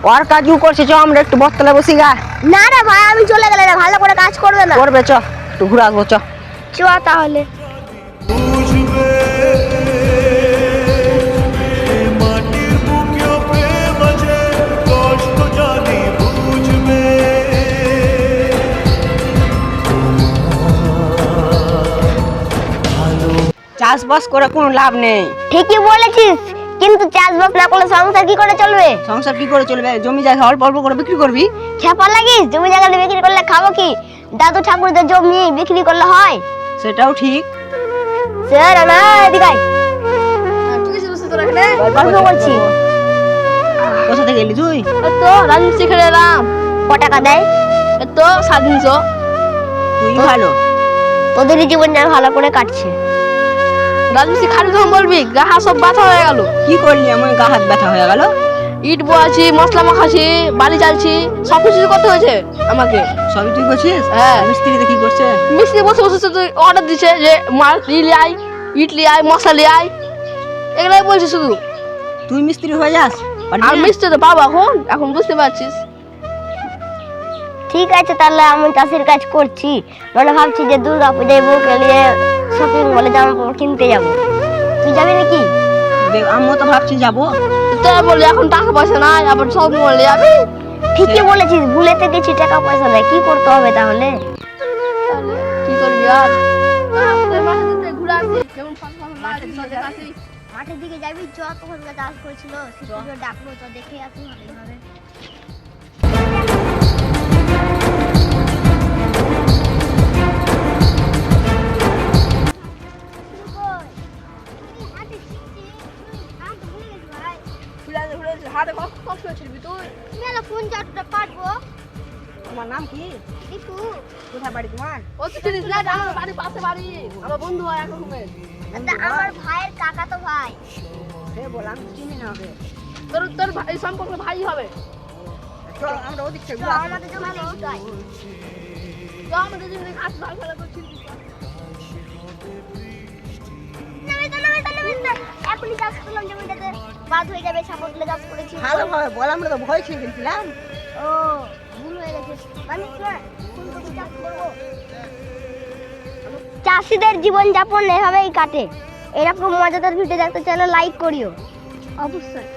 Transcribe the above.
ওর কাজও করছে, চ আমরা একটু বস্তলে বসি গা। না রে ভাই, আমি চলে গেলে ভালো করে কাজ করবে না। করবে, চ একটু ঘুরে আসবো, চ। চ তাহলে। চাষবাস করে কোনো লাভ নেই। ঠিকই বলেছিস, কিন্তু চাষবাস না করলে সংসার কি করে চলবে? সংসার কি করে চলবে? জমি জায়গা অল্প অল্প করে বিক্রি করবি। খেপা লাগিস, জমি জায়গা বিক্রি করলে খাবো কি? দাদু ঠাকুরদের জমি বিক্রি করলে হয়? সেটাও ঠিক। স্যার না এদিকে আয়। তুই কিছু বুঝতে তোরা এখানে গল্প করছি। কোথা থেকে এলি তুই? তো রাজমিস্ত্রি খেলে এলাম। ক টাকা দেয়? তো 350। তুই ভালো। তোদের জীবন যেন ভালো করে কাটছে। রাজমিস্ত্রি খালি যখন বলবি গা হাত সব ব্যথা হয়ে গেল। কি করলি এমন গা হাত ব্যথা হয়ে গেল? ইট বোয়াছি, মশলা মাখাছি, বালি চালছি, সব কিছু করতে হয়েছে আমাকে। সবই তুই করছিস? হ্যাঁ। মিস্ত্রিতে কি করছে? মিস্ত্রি বসে বসে শুধু অর্ডার দিচ্ছে যে মাল লিয়ে আয়, ইট লিয়ে আয়, মশলা লিয়ে আয়, এগুলাই বলছে শুধু। তুই মিস্ত্রি হয়ে যাস? আর মিস্ত্রি তো পাবো এখন বুঝতে পারছিস। ঠিক আছে, তাহলে আমি চাষের কাজ করছি। মানে ভাবছি যে দুর্গা পূজায় বউকে নিয়ে শপিং মলে জামা কাপড় কিনতে যাবো। তুই যাবি নাকি? আমিও তো ভাবছি যাবো। তো বলি এখন টাকা পয়সা নাই, আবার সব মলে যাবি। ঠিকই বলেছিস, ভুলেতে গেছি, টাকা পয়সা নেই, কি করতে হবে তাহলে? তাহলে কি করবি আর? ঘুরে আসি, যেমন মাঠের দিকে যাবি, চ তখন চাষ করেছিল, ডাকলো, চ দেখে আসি ভালোভাবে। হাতে কষ্ট ছিড়বি তুই। ফোন চাটটা পারবো। তোমার নাম কি? দেখু কোথায় বাড়ি তোমার? ও তো চিনিস না, আমার বাড়ির পাশে বাড়ি, আমার বন্ধু হয় একরকমের। আমার ভাইয়ের কাকা তো ভাই। সে বললাম চিনি না হবে। তোর ভাই সম্পর্কে ভাই হবে। চল আমরা ওদিক থেকে তো আমাদের জমি দেখি তাই। তো আমাদের জন্য ঘাস ভাগ ফেলা করছিস। এখনই চাষ করলাম, জমিটাতে বাদ হয়ে যাবে, সাপোর্ট তুলে চাষ করেছি। ভালোভাবে বল, আমরা তো ভয় খেয়ে গেছিলাম। ও ভুল হয়ে গেছে। মানে ফুলকপি চাষ করবো। চাষিদের জীবন যাপন এভাবেই কাটে। এরকম মজাদার ভিডিও দেখতে চাইলে লাইক করিও অবশ্যই।